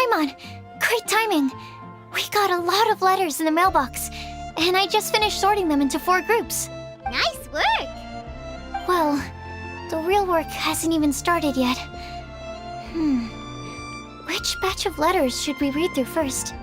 Paimon! Great timing! We got a lot of letters in the mailbox, and I just finished sorting them into 4 groups. Nice work! Well, the real work hasn't even started yet. Which batch of letters should we read through first?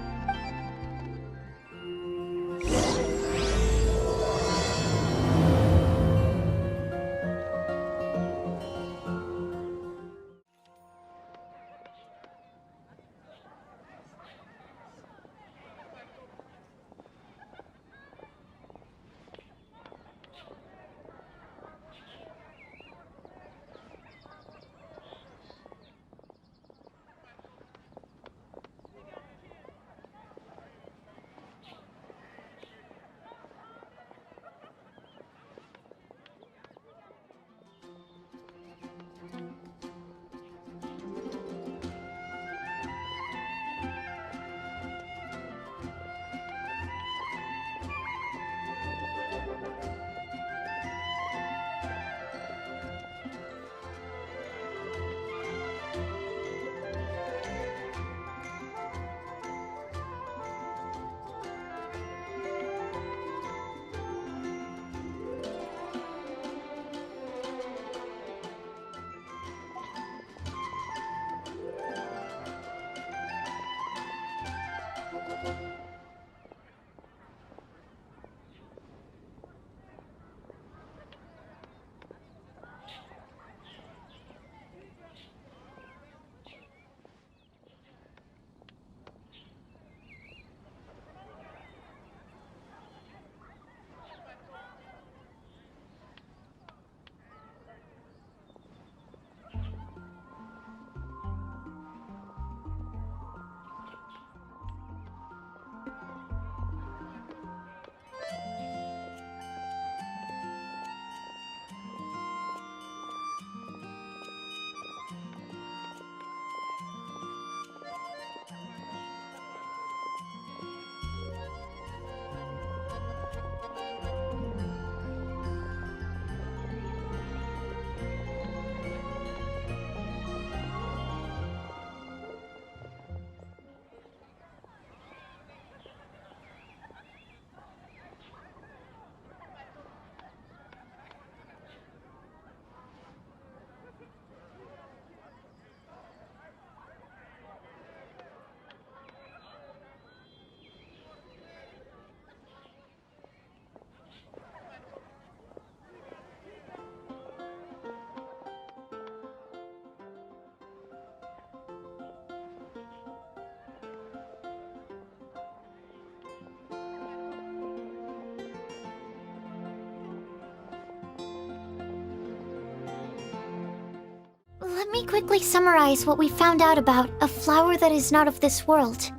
Let me quickly summarize what we found out about a flower that is not of this world.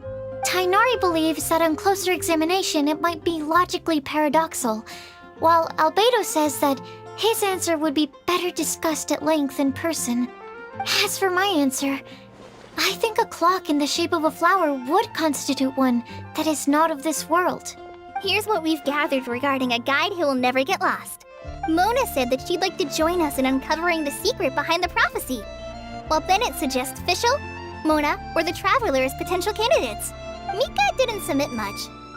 Tighnari believes that on closer examination it might be logically paradoxal, while Albedo says that his answer would be better discussed at length in person. As for my answer, I think a clock in the shape of a flower would constitute one that is not of this world. Here's what we've gathered regarding a guide who will never get lost. Mona said that she'd like to join us in uncovering the secret behind the prophecy, while Bennett suggests Fischl, Mona, or the Traveler as potential candidates. Mika didn't submit much,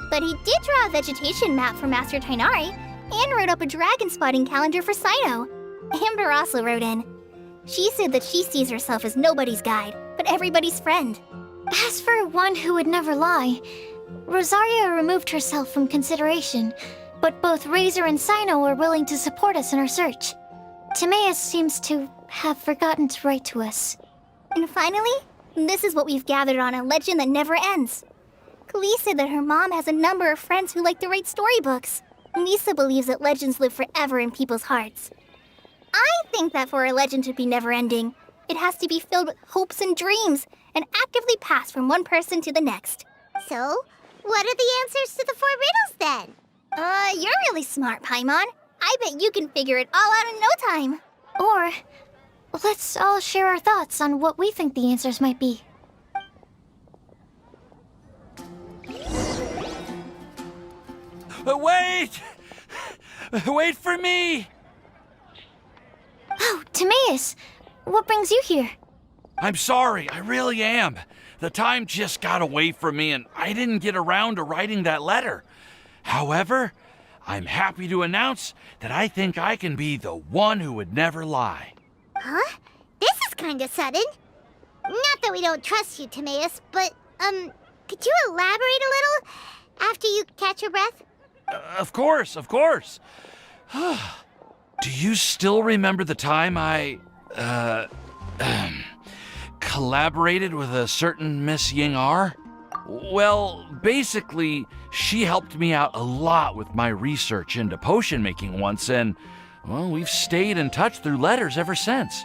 but he did draw a vegetation map for Master Tighnari and wrote up a dragon spotting calendar for Cyno. Amber also wrote in. She said that she sees herself as nobody's guide, but everybody's friend. As for one who would never lie, Rosaria removed herself from consideration, but both Razor and Cyno are willing to support us in our search. Timaeus seems to have forgotten to write to us. And finally, this is what we've gathered on a legend that never ends. Klee said that her mom has a number of friends who like to write storybooks. Lisa believes that legends live forever in people's hearts. I think that for a legend to be never-ending, it has to be filled with hopes and dreams, and actively passed from one person to the next. So, what are the answers to the 4 riddles then? You're really smart, Paimon. I bet you can figure it all out in no time. Or, let's all share our thoughts on what we think the answers might be. Wait! Wait for me! Oh, Timaeus! What brings you here? I'm sorry, I really am. The time just got away from me and I didn't get around to writing that letter. However, I'm happy to announce that I think I can be the one who would never lie. Huh? This is kinda sudden. Not that we don't trust you, Timaeus, but, could you elaborate a little after you catch your breath? Of course. Do you still remember the time I, collaborated with a certain Miss Ying-R? Well, basically, she helped me out a lot with my research into potion making once, and, well, we've stayed in touch through letters ever since.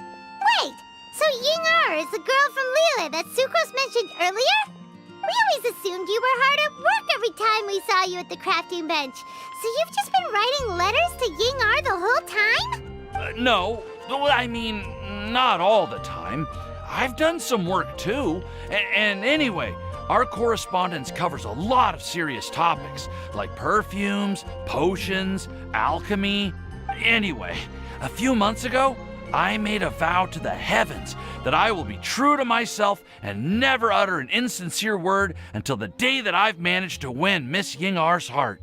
Wait, so Ying-R is the girl from Lila that Sucrose mentioned earlier? We always assumed you were hard at work every time we saw you at the crafting bench. So you've just been writing letters to Ying-R the whole time? No, I mean, not all the time. I've done some work too. And anyway, our correspondence covers a lot of serious topics, like perfumes, potions, alchemy. Anyway, a few months ago, I made a vow to the heavens that I will be true to myself and never utter an insincere word until the day that I've managed to win Miss Ying-R's heart.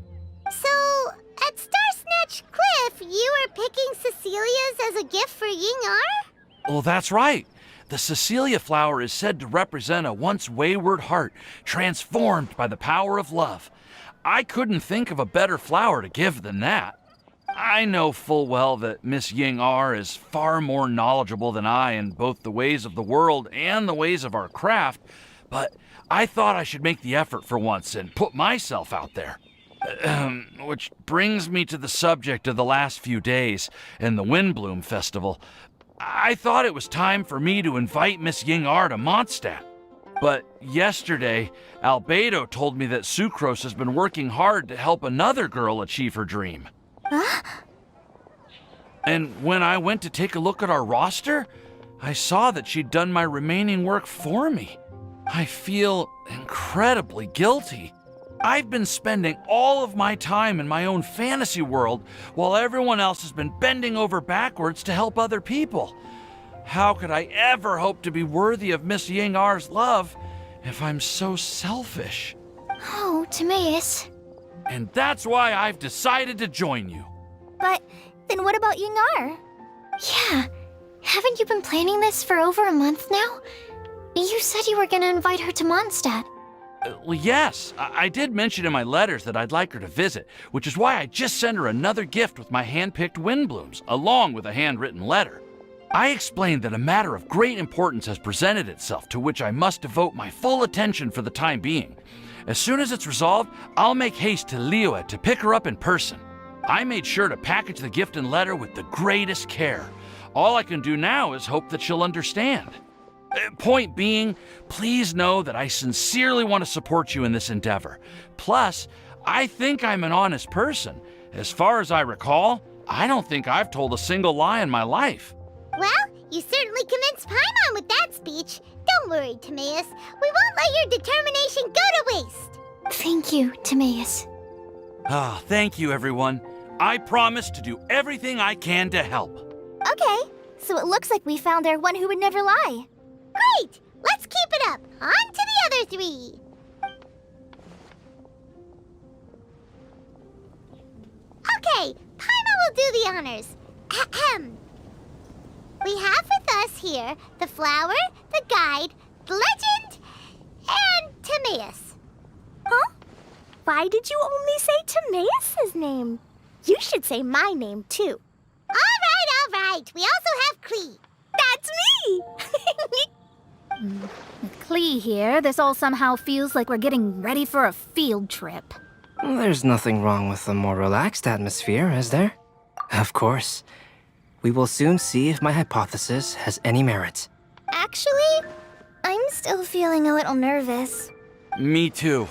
So, at Starsnatch Cliff, you were picking Cecilia's as a gift for Ying-R? Well, that's right. The Cecilia flower is said to represent a once wayward heart, transformed by the power of love. I couldn't think of a better flower to give than that. I know full well that Miss Ying-R is far more knowledgeable than I in both the ways of the world and the ways of our craft, but I thought I should make the effort for once and put myself out there. Which brings me to the subject of the last few days and the WINDBLUME Festival. I thought it was time for me to invite Miss Ying-R to Mondstadt. But yesterday, Albedo told me that Sucrose has been working hard to help another girl achieve her dream. Huh? And when I went to take a look at our roster, I saw that she'd done my remaining work for me. I feel incredibly guilty. I've been spending all of my time in my own fantasy world while everyone else has been bending over backwards to help other people. How could I ever hope to be worthy of Miss Ying-R's love if I'm so selfish? Oh, Timaeus. And that's why I've decided to join you. But then what about Ying-R? Yeah. Haven't you been planning this for over a month now? You said you were gonna invite her to Mondstadt. Well, yes, I did mention in my letters that I'd like her to visit, which is why I just sent her another gift with my hand-picked WINDBLUME'S, along with a handwritten letter. I explained that a matter of great importance has presented itself to which I must devote my full attention for the time being. As soon as it's resolved, I'll make haste to Liyue to pick her up in person. I made sure to package the gift and letter with the greatest care. All I can do now is hope that she'll understand. Point being, please know that I sincerely want to support you in this endeavor. Plus, I think I'm an honest person. As far as I recall, I don't think I've told a single lie in my life. Well, you certainly convinced Paimon with that speech. Don't worry, Timaeus. We won't let your determination go to waste. Thank you, Timaeus. Thank you, everyone. I promise to do everything I can to help. Okay, so it looks like we found our one who would never lie. Great! Let's keep it up. On to the other three. Okay, Paimon will do the honors. Ahem. We have with us here the flower, the guide, the legend, and Timaeus. Huh? Why did you only say Timaeus' name? You should say my name, too. All right. We also have Klee. That's me! With Klee here, this all somehow feels like we're getting ready for a field trip. There's nothing wrong with a more relaxed atmosphere, is there? Of course. We will soon see if my hypothesis has any merit. Actually, I'm still feeling a little nervous. Me too.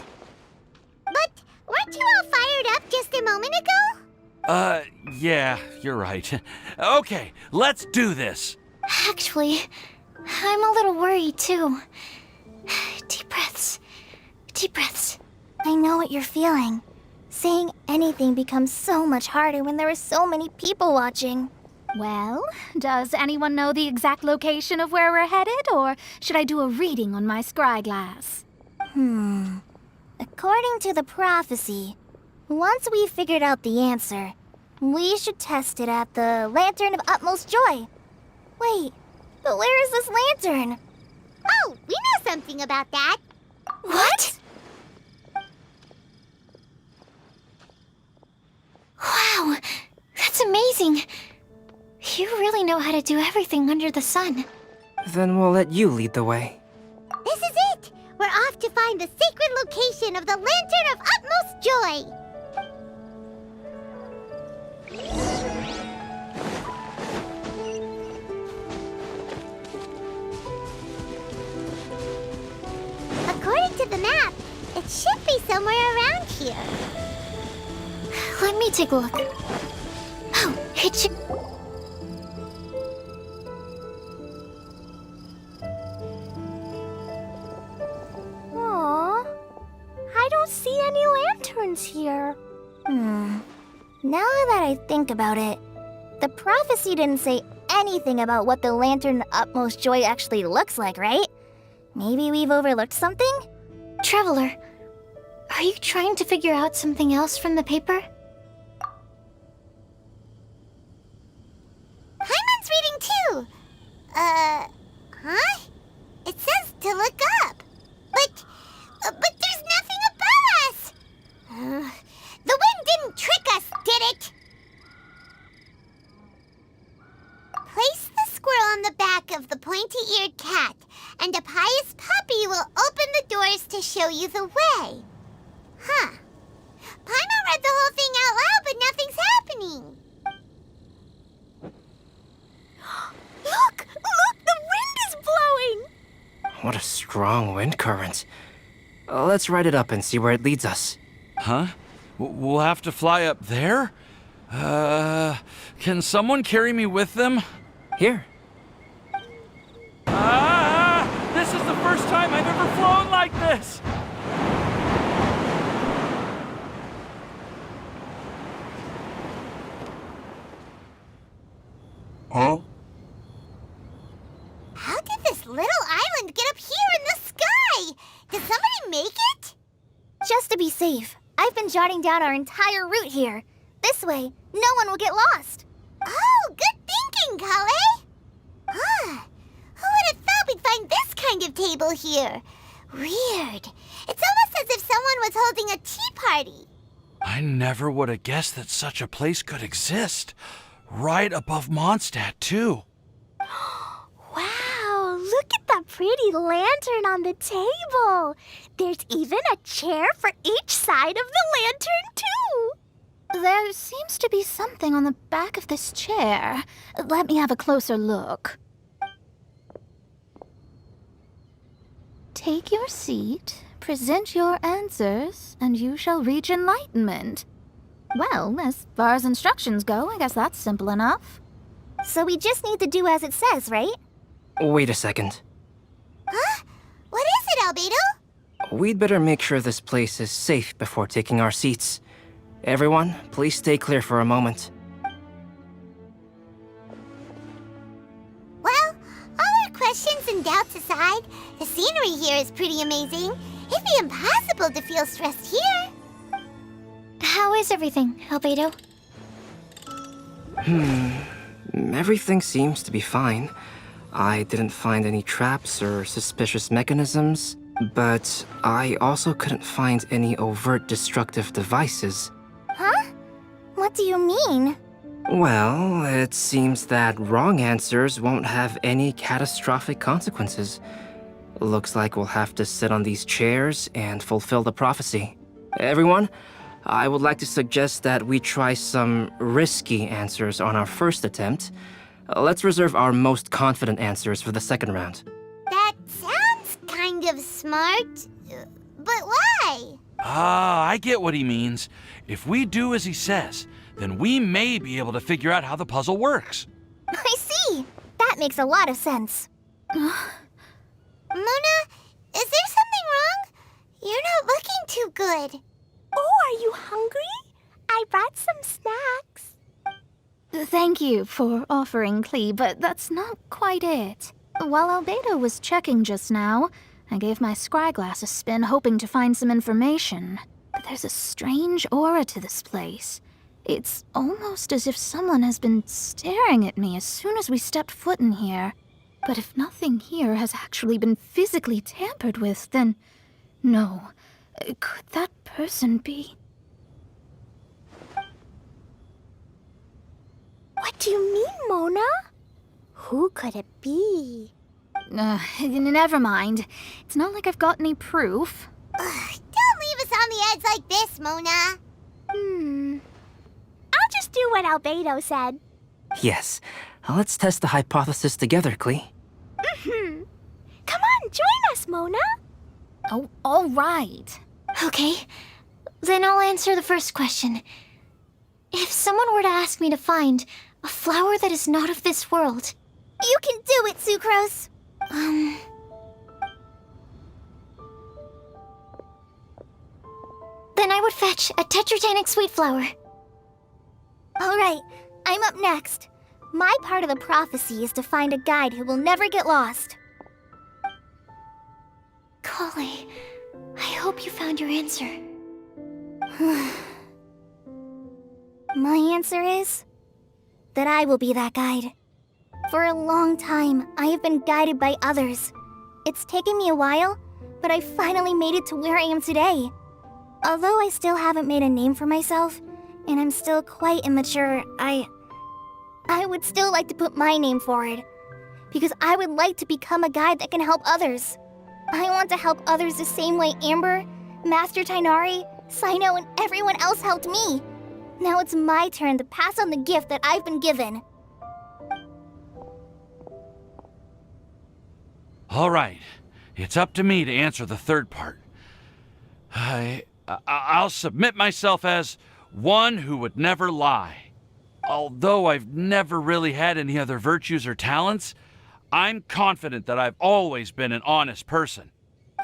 But weren't you all fired up just a moment ago? Yeah, you're right. Okay, let's do this. Actually, I'm a little worried too. Deep breaths. Deep breaths. I know what you're feeling. Saying anything becomes so much harder when there are so many people watching. Well, does anyone know the exact location of where we're headed, or should I do a reading on my scry glass? According to the prophecy, once we've figured out the answer, we should test it at the Lantern of Utmost Joy. Wait, but where is this lantern? Oh, we know something about that. What? Wow, that's amazing. You really know how to do everything under the sun. Then we'll let you lead the way. This is it! We're off to find the sacred location of the Lantern of Utmost Joy! According to the map, it should be somewhere around here. Let me take a look. Oh, it should... Aww, I don't see any lanterns here. Now that I think about it, the prophecy didn't say anything about what the Lantern of Utmost Joy actually looks like, right? Maybe we've overlooked something? Traveler, are you trying to figure out something else from the paper? Paimon's reading too! Huh? It says to look up. But there's nothing above us! The wind didn't trick us, did it? Place the squirrel on the back of the pointy-eared cat, and a pious puppy will open the doors to show you the way. Huh. Paimon read the whole thing out loud, but nothing's happening. Look! The wind is blowing! What a strong wind current. Let's ride it up and see where it leads us. Huh? We'll have to fly up there? Can someone carry me with them? Here. This is the first time I've ever flown like this! Huh? How did this little island get up here in the sky? Did somebody make it? Just to be safe, I've been jotting down our entire route here. This way, no one will get lost. Oh, good thinking, Kale. Huh. Who would have thought we'd find this kind of table here? Weird. It's almost as if someone was holding a tea party. I never would have guessed that such a place could exist. Right above Mondstadt, too. Wow, look at that pretty lantern on the table. There's even a chair for each side of the lantern, too. There seems to be something on the back of this chair. Let me have a closer look. Take your seat, present your answers, and you shall reach enlightenment. Well, as far as instructions go, I guess that's simple enough. So we just need to do as it says, right? Wait a second. Huh? What is it, Albedo? We'd better make sure this place is safe before taking our seats. Everyone, please stay clear for a moment. Well, all our questions and doubts aside, the scenery here is pretty amazing. It'd be impossible to feel stressed here. How is everything, Albedo? Everything seems to be fine. I didn't find any traps or suspicious mechanisms, but I also couldn't find any overt destructive devices. Huh? What do you mean? Well, it seems that wrong answers won't have any catastrophic consequences. Looks like we'll have to sit on these chairs and fulfill the prophecy. Everyone, I would like to suggest that we try some risky answers on our first attempt. Let's reserve our most confident answers for the second round. That sounds kind of smart, but why? I get what he means. If we do as he says, then we may be able to figure out how the puzzle works. I see. That makes a lot of sense. Mona, is there something wrong? You're not looking too good. Oh, are you hungry? I brought some snacks. Thank you for offering Klee, but that's not quite it. While Albedo was checking just now, I gave my scryglass a spin hoping to find some information. But there's a strange aura to this place. It's almost as if someone has been staring at me as soon as we stepped foot in here. But if nothing here has actually been physically tampered with, then no. Could that person be? What do you mean, Mona? Who could it be? Never mind. It's not like I've got any proof. Don't leave us on the edge like this, Mona. I'll just do what Albedo said. Yes. Let's test the hypothesis together, Klee. Come on, join us, Mona. Oh, all right. Okay, then I'll answer the first question. If someone were to ask me to find a flower that is not of this world, You can do it, Sucrose. then I would fetch a tetragenic sweet flower. All right, I'm up next. My part of the prophecy is to find a guide who will never get lost. Kali, I hope you found your answer. My answer is that I will be that guide. For a long time, I have been guided by others. It's taken me a while, but I finally made it to where I am today. Although I still haven't made a name for myself, and I'm still quite immature, I would still like to put my name forward. Because I would like to become a guide that can help others. I want to help others the same way Amber, Master Tighnari, Cyno, and everyone else helped me. Now it's my turn to pass on the gift that I've been given. All right, it's up to me to answer the third part. I'll submit myself as one who would never lie. Although I've never really had any other virtues or talents, I'm confident that I've always been an honest person.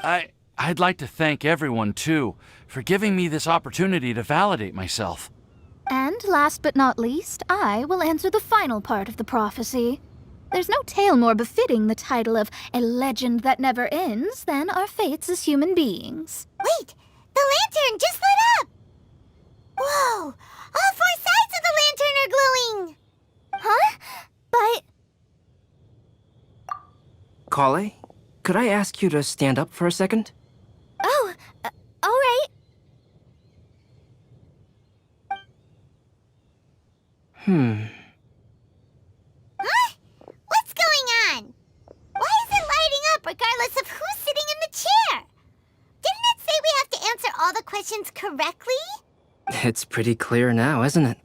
I'd like to thank everyone, too, for giving me this opportunity to validate myself. And last but not least, I will answer the final part of the prophecy. There's no tale more befitting the title of a legend that never ends than our fates as human beings. Wait, the lantern just lit up! Whoa, all four sides of the lantern are glowing! Huh? But Kale, could I ask you to stand up for a second? oh, all right. Huh? What's going on? Why is it lighting up regardless of who's sitting in the chair? Didn't it say we have to answer all the questions correctly? It's pretty clear now, isn't it?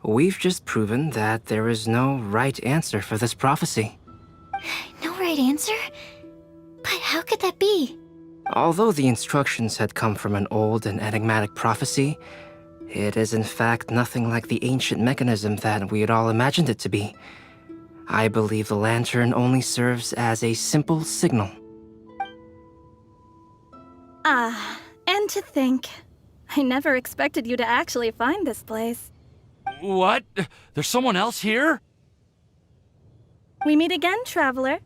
We've just proven that there is no right answer for this prophecy. No right answer? But how could that be? Although the instructions had come from an old and enigmatic prophecy, it is in fact nothing like the ancient mechanism that we had all imagined it to be. I believe the lantern only serves as a simple signal. And to think, I never expected you to actually find this place. What? There's someone else here? We meet again, traveler.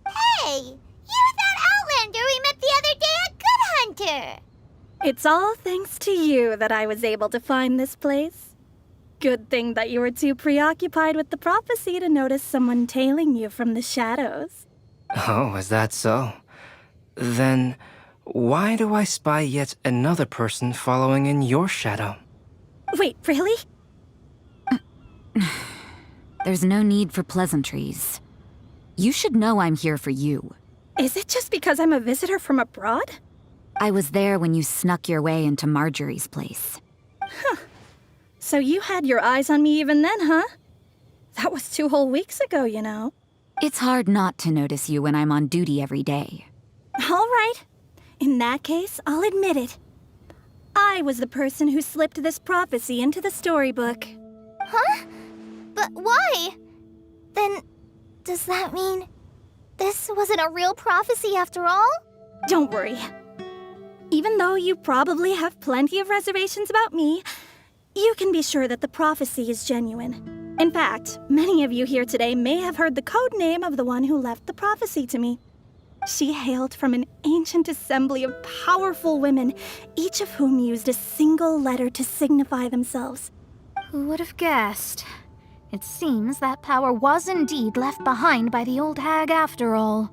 Hey, you're that Outlander we met the other day at Good Hunter! It's all thanks to you that I was able to find this place. Good thing that you were too preoccupied with the prophecy to notice someone tailing you from the shadows. Oh, is that so? Then, why do I spy yet another person following in your shadow? Wait, really? There's no need for pleasantries. You should know I'm here for you. Is it just because I'm a visitor from abroad? I was there when you snuck your way into Marjorie's place. So you had your eyes on me even then, huh? That was 2 whole weeks ago, you know. It's hard not to notice you when I'm on duty every day. All right. In that case, I'll admit it. I was the person who slipped this prophecy into the storybook. Huh? But why? Then, does that mean this wasn't a real prophecy after all? Don't worry. Even though you probably have plenty of reservations about me, you can be sure that the prophecy is genuine. In fact, many of you here today may have heard the code name of the one who left the prophecy to me. She hailed from an ancient assembly of powerful women, each of whom used a single letter to signify themselves. Who would have guessed? It seems that power was indeed left behind by the old hag after all.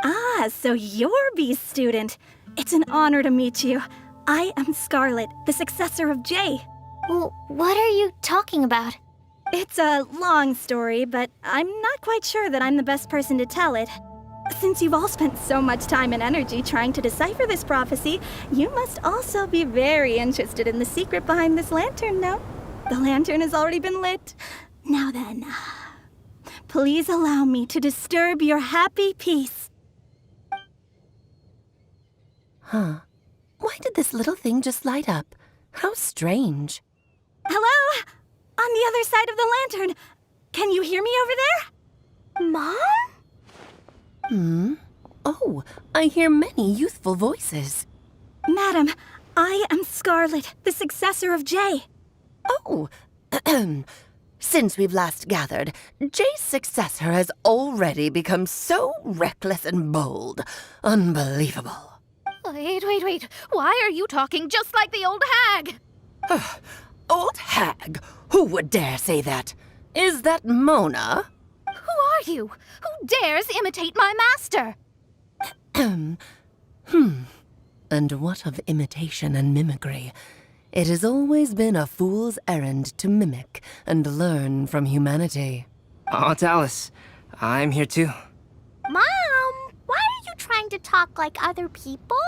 Ah, so you're B's student. It's an honor to meet you. I am Scarlet, the successor of Jay. Well, what are you talking about? It's a long story, but I'm not quite sure that I'm the best person to tell it. Since you've all spent so much time and energy trying to decipher this prophecy, you must also be very interested in the secret behind this lantern, no? The lantern has already been lit. Now then, please allow me to disturb your happy peace. Huh. Why did this little thing just light up? How strange. Hello? On the other side of the lantern. Can you hear me over there? Mom? Oh, I hear many youthful voices. Madam, I am Scarlet, the successor of Jay. Oh, since we've last gathered, Jay's successor has already become so reckless and bold. Unbelievable. Wait. Why are you talking just like the old hag? Old hag? Who would dare say that? Is that Mona? Who are you? Who dares imitate my master? And what of imitation and mimicry? It has always been a fool's errand to mimic and learn from humanity. Oh, it's Alice. I'm here too. Mom, why are you trying to talk like other people?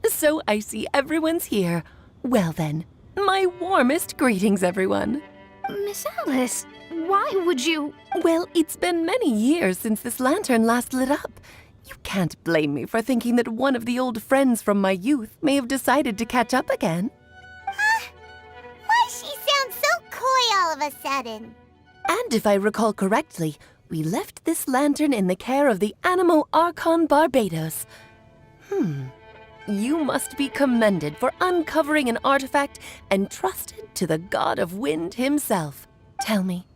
So I see everyone's here. Well then, my warmest greetings, everyone. Miss Alice, why would you... Well, it's been many years since this lantern last lit up. You can't blame me for thinking that one of the old friends from my youth may have decided to catch up again. Why she sounds so coy all of a sudden? And if I recall correctly, we left this lantern in the care of the Animo Archon Barbados. You must be commended for uncovering an artifact entrusted to the god of wind himself. Tell me,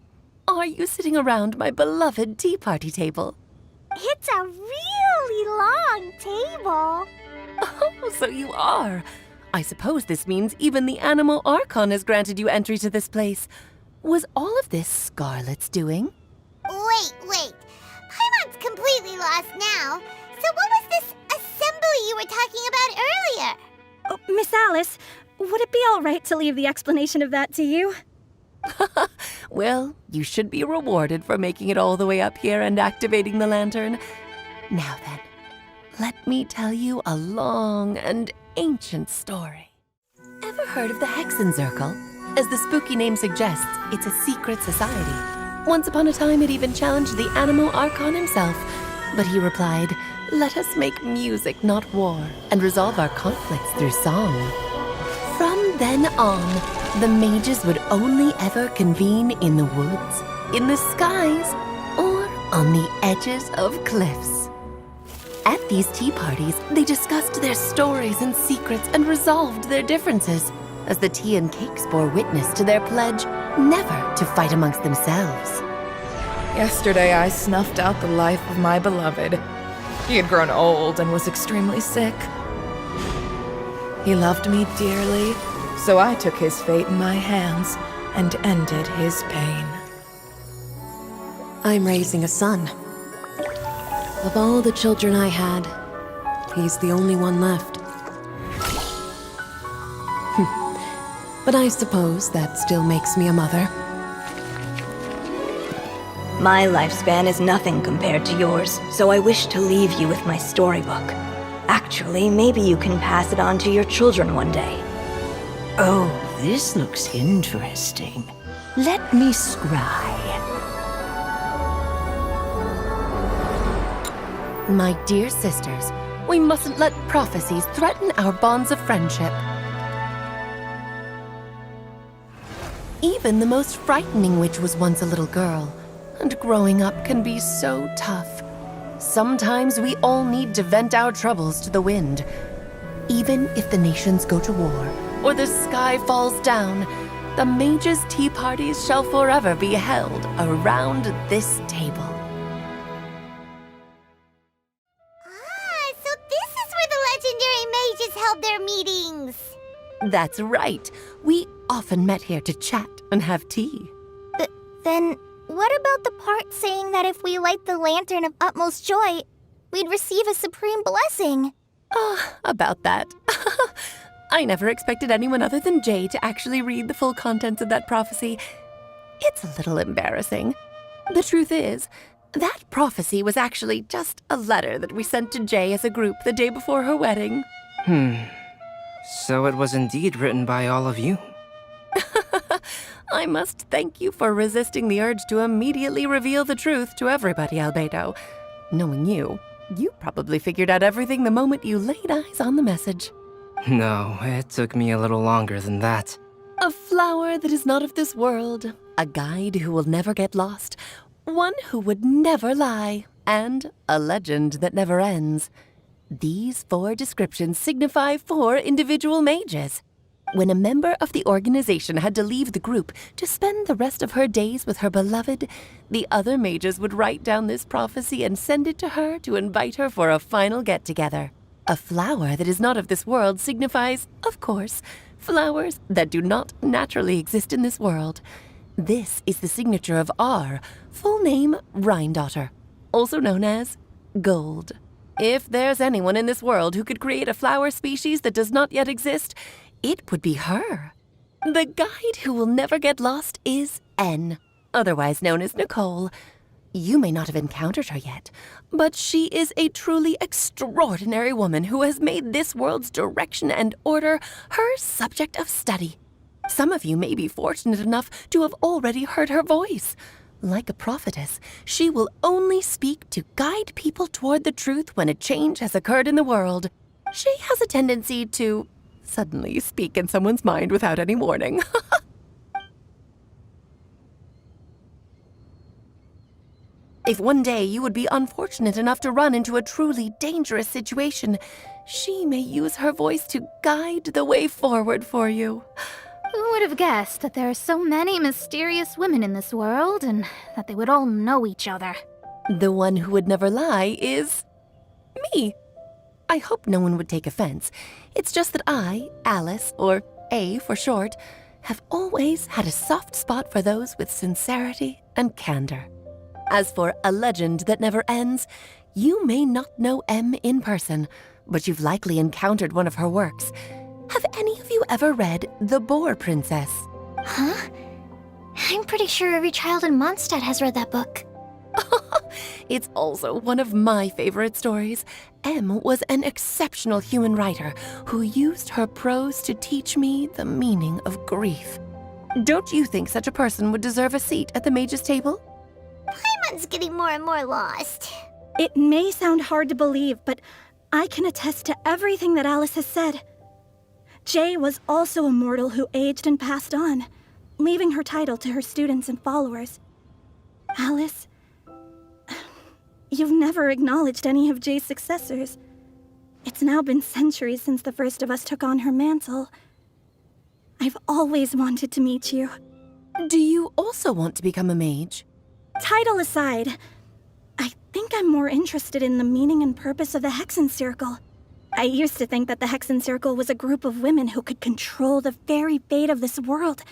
are you sitting around my beloved tea party table? It's a really long table. Oh, so you are. I suppose this means even the Animo Archon has granted you entry to this place. Was all of this Scarlet's doing? Wait. Paimon's completely lost now. So what was this assembly you were talking about earlier? Oh, Miss Alice, would it be all right to leave the explanation of that to you? Well, you should be rewarded for making it all the way up here and activating the lantern. Now then, let me tell you a long and ancient story. Ever heard of the Hexenzirkel? As the spooky name suggests, it's a secret society. Once upon a time, it even challenged the Animo Archon himself. But he replied, "Let us make music, not war, and resolve our conflicts through song." From then on, the mages would only ever convene in the woods, in the skies, or on the edges of cliffs. At these tea parties, they discussed their stories and secrets and resolved their differences, as the tea and cakes bore witness to their pledge never to fight amongst themselves. Yesterday I snuffed out the life of my beloved. He had grown old and was extremely sick. He loved me dearly, so I took his fate in my hands and ended his pain. I'm raising a son. Of all the children I had, he's the only one left. But I suppose that still makes me a mother. My lifespan is nothing compared to yours, so I wish to leave you with my storybook. Actually, maybe you can pass it on to your children one day. Oh, this looks interesting. Let me scry. My dear sisters, we mustn't let prophecies threaten our bonds of friendship. Even the most frightening witch was once a little girl, and growing up can be so tough. Sometimes we all need to vent our troubles to the wind. Even if the nations go to war, or the sky falls down, the mages' tea parties shall forever be held around this table. Ah, so this is where the legendary mages held their meetings. That's right. We often met here to chat and have tea. Then, what about the part saying that if we light the lantern of utmost joy, we'd receive a supreme blessing? About that. I never expected anyone other than Jay to actually read the full contents of that prophecy. It's a little embarrassing. The truth is, that prophecy was actually just a letter that we sent to Jay as a group the day before her wedding. So it was indeed written by all of you. I must thank you for resisting the urge to immediately reveal the truth to everybody, Albedo. Knowing you, you probably figured out everything the moment you laid eyes on the message. No, it took me a little longer than that. A flower that is not of this world, a guide who will never get lost, one who would never lie, and a legend that never ends. These 4 descriptions signify 4 individual mages. When a member of the organization had to leave the group to spend the rest of her days with her beloved, the other mages would write down this prophecy and send it to her to invite her for a final get-together. A flower that is not of this world signifies, of course, flowers that do not naturally exist in this world. This is the signature of our full name, Rhine-daughter, also known as Gold. If there's anyone in this world who could create a flower species that does not yet exist, it would be her. The guide who will never get lost is N, otherwise known as Nicole. You may not have encountered her yet, but she is a truly extraordinary woman who has made this world's direction and order her subject of study. Some of you may be fortunate enough to have already heard her voice. Like a prophetess, she will only speak to guide people toward the truth when a change has occurred in the world. She has a tendency to suddenly speak in someone's mind without any warning. If one day you would be unfortunate enough to run into a truly dangerous situation, she may use her voice to guide the way forward for you. Who would have guessed that there are so many mysterious women in this world and that they would all know each other? The one who would never lie is me. I hope no one would take offense. It's just that I, Alice, or A for short, have always had a soft spot for those with sincerity and candor. As for a legend that never ends, you may not know M in person, but you've likely encountered one of her works. Have any of you ever read The Boar Princess? Huh? I'm pretty sure every child in Mondstadt has read that book. It's also one of my favorite stories. M was an exceptional human writer who used her prose to teach me the meaning of grief. Don't you think such a person would deserve a seat at the mage's table? Paimon's getting more and more lost. It may sound hard to believe, but I can attest to everything that Alice has said. Jay was also a mortal who aged and passed on, leaving her title to her students and followers. Alice, you've never acknowledged any of Jay's successors. It's now been centuries since the first of us took on her mantle. I've always wanted to meet you. Do you also want to become a mage? Title aside, I think I'm more interested in the meaning and purpose of the Hexen Circle. I used to think that the Hexen Circle was a group of women who could control the very fate of this world.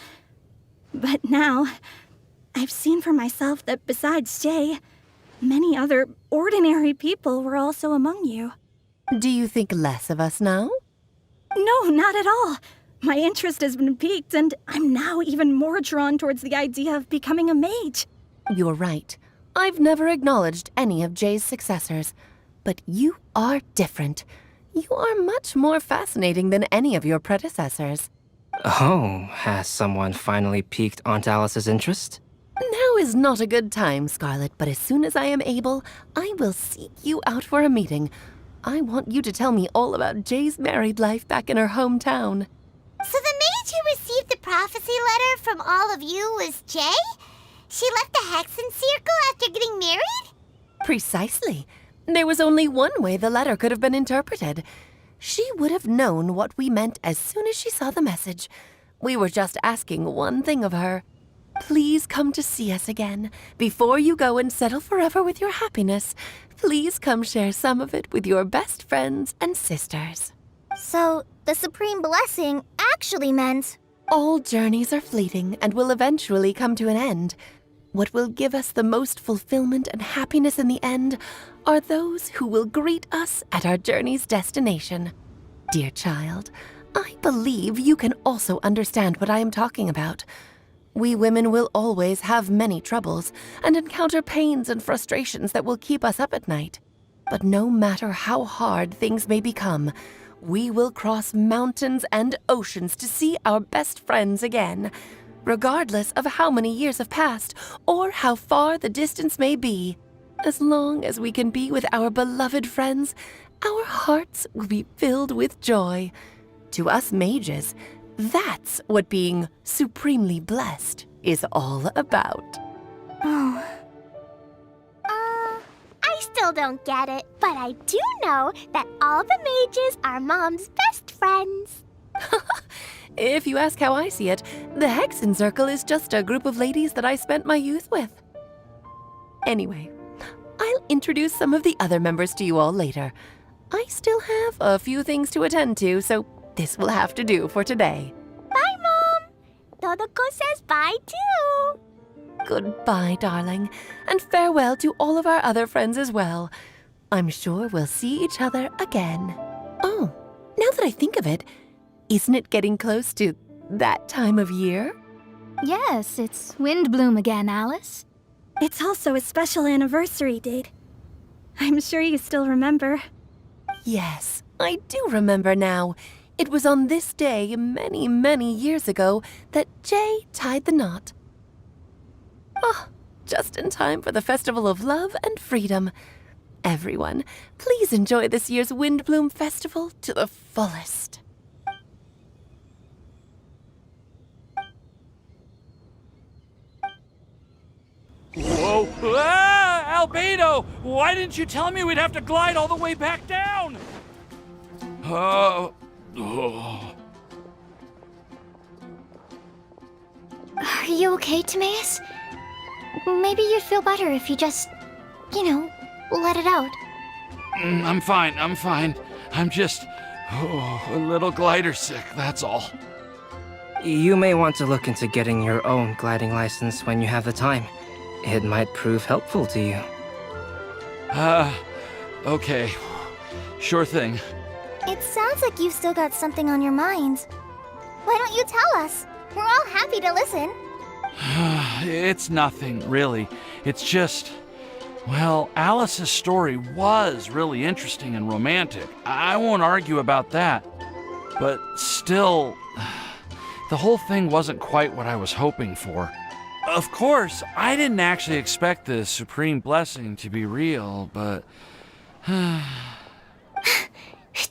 But now, I've seen for myself that besides Jay, many other ordinary people were also among you. Do you think less of us now? No, not at all. My interest has been piqued, and I'm now even more drawn towards the idea of becoming a mage. You're right. I've never acknowledged any of Jay's successors. But you are different. You are much more fascinating than any of your predecessors. Oh, has someone finally piqued Aunt Alice's interest? Now is not a good time, Scarlet, but as soon as I am able, I will seek you out for a meeting. I want you to tell me all about Jay's married life back in her hometown. So the mage who received the prophecy letter from all of you was Jay? She left the Hexen Circle after getting married? Precisely. There was only one way the letter could have been interpreted. She would have known what we meant as soon as she saw the message. We were just asking one thing of her. Please come to see us again. Before you go and settle forever with your happiness, please come share some of it with your best friends and sisters. So, the Supreme Blessing actually meant... All journeys are fleeting and will eventually come to an end. What will give us the most fulfillment and happiness in the end are those who will greet us at our journey's destination. Dear child, I believe you can also understand what I am talking about. We women will always have many troubles and encounter pains and frustrations that will keep us up at night. But no matter how hard things may become, we will cross mountains and oceans to see our best friends again, regardless of how many years have passed or how far the distance may be. As long as we can be with our beloved friends, our hearts will be filled with joy. To us mages, that's what being supremely blessed is all about. I still don't get it, but I do know that all the mages are Mom's best friends. If you ask how I see it, the Hexen Circle is just a group of ladies that I spent my youth with. Anyway, I'll introduce some of the other members to you all later. I still have a few things to attend to, so this will have to do for today. Bye, Mom! Todoko says bye, too! Goodbye, darling, and farewell to all of our other friends as well. I'm sure we'll see each other again. Oh, now that I think of it, isn't it getting close to that time of year? Yes, it's Windbloom again, Alice. It's also a special anniversary date. I'm sure you still remember. Yes, I do remember now. It was on this day many, many years ago that Jay tied the knot. Oh, just in time for the Festival of Love and Freedom. Everyone, please enjoy this year's Windblume Festival to the fullest. Whoa! Ah! Albedo! Why didn't you tell me we'd have to glide all the way back down? Oh. Are you okay, Timaeus? Maybe you'd feel better if you just, let it out. I'm fine. I'm just a little glider sick, that's all. You may want to look into getting your own gliding license when you have the time. It might prove helpful to you. Okay. Sure thing. It sounds like you've still got something on your mind. Why don't you tell us? We're all happy to listen. It's nothing, really. It's just... Well, Alice's story was really interesting and romantic. I won't argue about that. But still, the whole thing wasn't quite what I was hoping for. Of course, I didn't actually expect the Supreme Blessing to be real, but...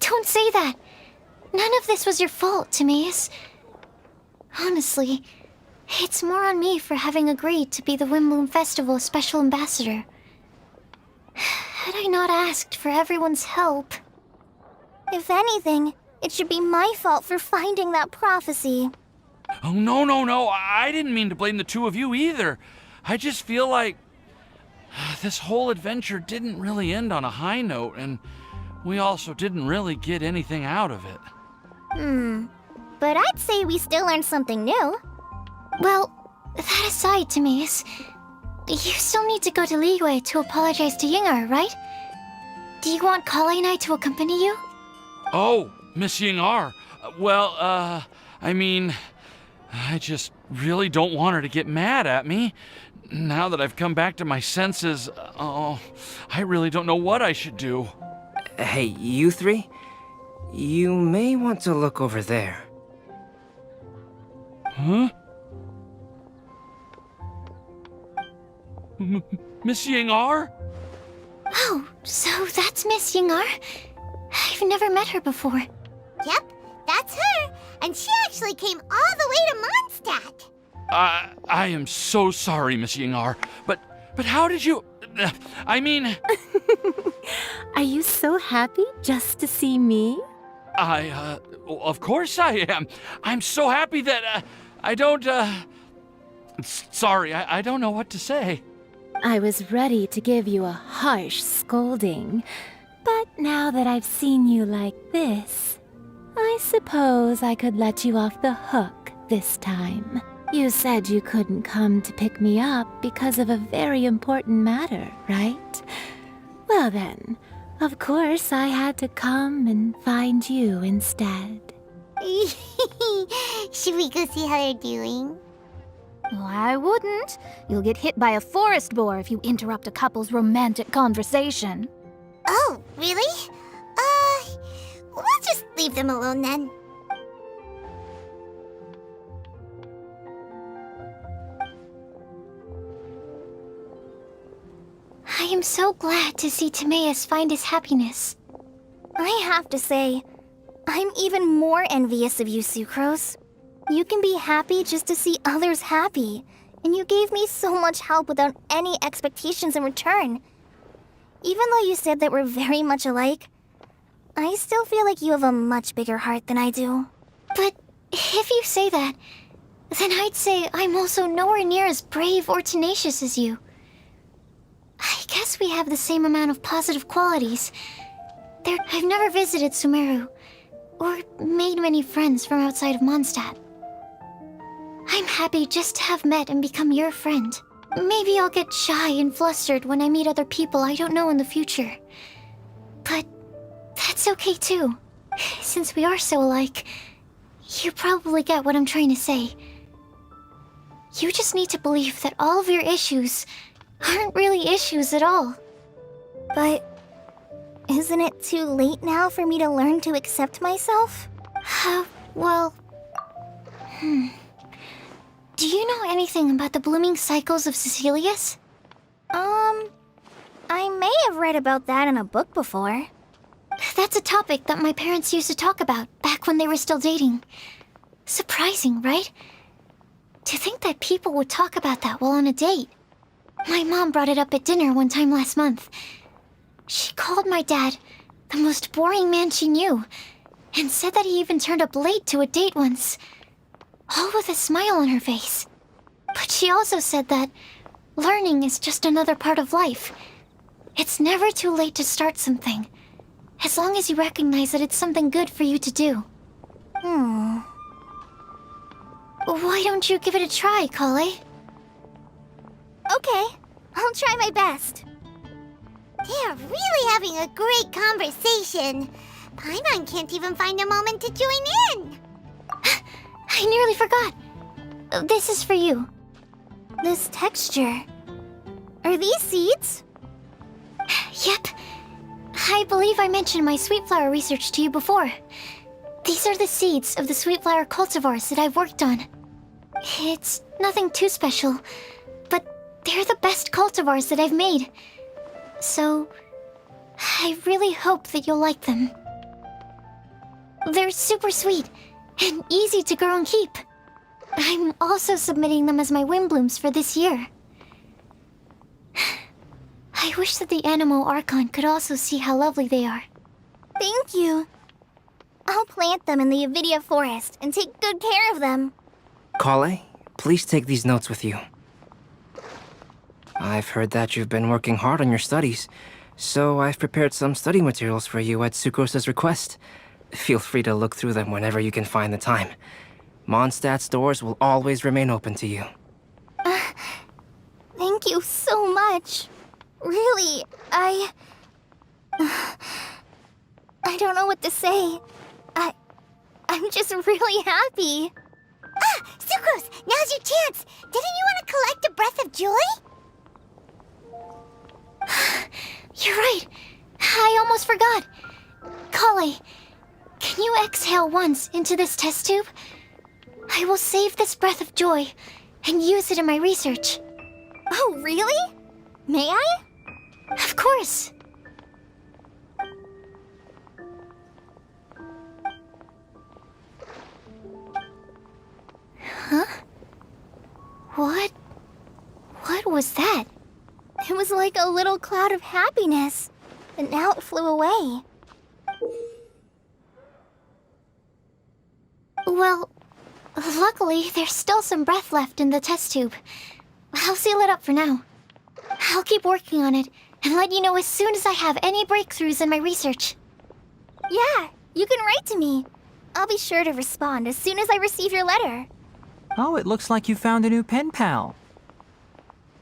Don't say that. None of this was your fault, Timaeus. Honestly, it's more on me for having agreed to be the Windblume Festival Special Ambassador. Had I not asked for everyone's help... If anything, it should be my fault for finding that prophecy. Oh, no. I didn't mean to blame the two of you either. I just feel like this whole adventure didn't really end on a high note, and we also didn't really get anything out of it. But I'd say we still learned something new. Well, that aside, Timaeus, you still need to go to Liyue to apologize to Yingar, right? Do you want Kale and I to accompany you? Oh, Miss Yingar. Well, I mean, I just really don't want her to get mad at me. Now that I've come back to my senses, I really don't know what I should do. Hey, you three? You may want to look over there. Huh? Miss Yingar? Oh, so that's Miss Yingar? I've never met her before. Yep, that's her. And she actually came all the way to Mondstadt. I am so sorry, Miss Yingar, but how did you... I mean... Are you so happy just to see me? Of course I am. I'm so happy that, I don't, sorry, I don't know what to say. I was ready to give you a harsh scolding, but now that I've seen you like this, I suppose I could let you off the hook this time. You said you couldn't come to pick me up because of a very important matter, right? Well then, of course I had to come and find you instead. Should we go see how they're doing? I wouldn't. You'll get hit by a forest boar if you interrupt a couple's romantic conversation. Oh, really? We'll just leave them alone then. I am so glad to see Timaeus find his happiness. I have to say, I'm even more envious of you, Sucrose. You can be happy just to see others happy, and you gave me so much help without any expectations in return. Even though you said that we're very much alike, I still feel like you have a much bigger heart than I do. But if you say that, then I'd say I'm also nowhere near as brave or tenacious as you. I guess we have the same amount of positive qualities. I've never visited Sumeru, or made many friends from outside of Mondstadt. I'm happy just to have met and become your friend. Maybe I'll get shy and flustered when I meet other people I don't know in the future. But that's okay too. Since we are so alike, you probably get what I'm trying to say. You just need to believe that all of your issues aren't really issues at all. But isn't it too late now for me to learn to accept myself? Well... Do you know anything about the blooming cycles of Cecilius? I may have read about that in a book before. That's a topic that my parents used to talk about back when they were still dating. Surprising, right? To think that people would talk about that while on a date. My mom brought it up at dinner one time last month. She called my dad the most boring man she knew, and said that he even turned up late to a date once. All with a smile on her face. But she also said that learning is just another part of life. It's never too late to start something, as long as you recognize that it's something good for you to do. Why don't you give it a try, Kale? Okay, I'll try my best. They're really having a great conversation. Paimon can't even find a moment to join in. I nearly forgot. This is for you. This texture. Are these seeds? Yep. I believe I mentioned my sweet flower research to you before. These are the seeds of the sweet flower cultivars that I've worked on. It's nothing too special, but they're the best cultivars that I've made. So, I really hope that you'll like them. They're super sweet and easy to grow and keep. I'm also submitting them as my WINDBLUME'S for this year. I wish that the Animo Archon could also see how lovely they are. Thank you. I'll plant them in the Avidia forest and take good care of them. Kale, please take these notes with you. I've heard that you've been working hard on your studies, so I've prepared some study materials for you at Sucrose's request. Feel free to look through them whenever you can find the time. Mondstadt's doors will always remain open to you. Thank you so much. Really, I don't know what to say. I'm just really happy. Sucrose, now's your chance. Didn't you want to collect a breath of joy? You're right. I almost forgot. Kale, can you exhale once into this test tube? I will save this breath of joy and use it in my research. Oh, really? May I? Of course. Huh? What was that? It was like a little cloud of happiness, but now it flew away. Luckily, there's still some breath left in the test tube. I'll seal it up for now. I'll keep working on it and let you know as soon as I have any breakthroughs in my research. Yeah, you can write to me. I'll be sure to respond as soon as I receive your letter. Oh, it looks like you found a new pen pal.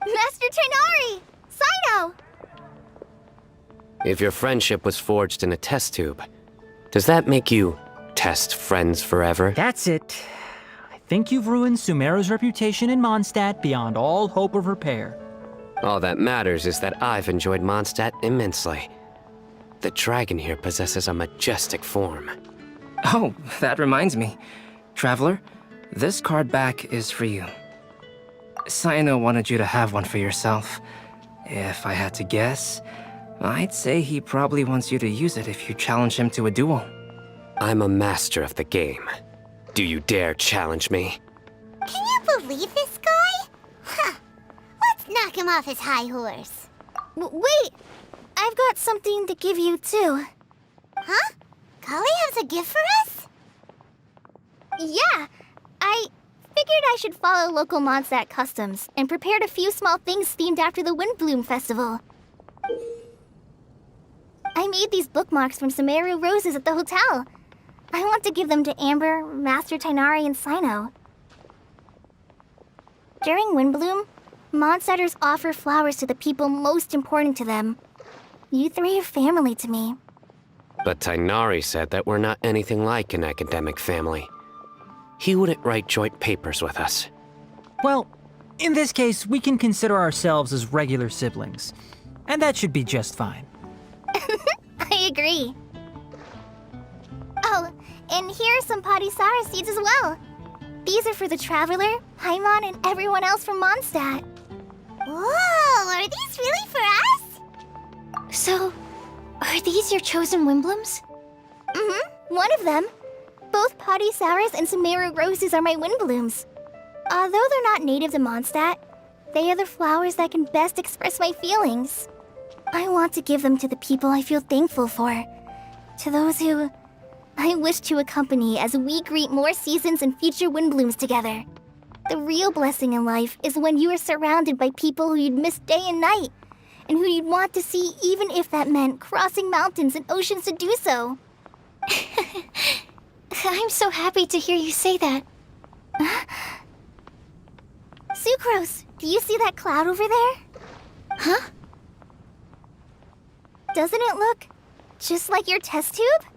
Master Tainari! Sino! If your friendship was forged in a test tube, does that make you test friends forever? That's it. I think you've ruined Sumeru's reputation in Mondstadt beyond all hope of repair. All that matters is that I've enjoyed Mondstadt immensely. The dragon here possesses a majestic form. Oh, that reminds me. Traveler, this card back is for you. Sino wanted you to have one for yourself. If I had to guess, I'd say he probably wants you to use it if you challenge him to a duel. I'm a master of the game. Do you dare challenge me? Can you believe this guy? Huh. Let's knock him off his high horse. Wait! I've got something to give you, too. Huh? Kali has a gift for us? Yeah! I figured I should follow local Mondstadt customs and prepared a few small things themed after the WINDBLUME festival. I made these bookmarks from Sumeru roses at the hotel. I want to give them to Amber, Master Tainari, and Sino. During WINDBLUME, Mondstadters offer flowers to the people most important to them. You three are family to me. But Tainari said that we're not anything like an academic family. He wouldn't write joint papers with us. Well, in this case, we can consider ourselves as regular siblings. And that should be just fine. I agree. Oh, and here are some Padisara seeds as well. These are for the Traveler, Paimon, and everyone else from Mondstadt. Whoa, are these really for us? So, are these your chosen WINDBLUME'S? Mm-hmm, one of them. Both Padisaras and Sumeru roses are my WINDBLUME'S. Although they're not native to Mondstadt, they are the flowers that can best express my feelings. I want to give them to the people I feel thankful for. To those who I wish to accompany as we greet more seasons and future WINDBLUME'S together. The real blessing in life is when you are surrounded by people who you'd miss day and night, and who you'd want to see even if that meant crossing mountains and oceans to do so. I'm so happy to hear you say that. Sucrose, do you see that cloud over there? Huh? Doesn't it look just like your test tube?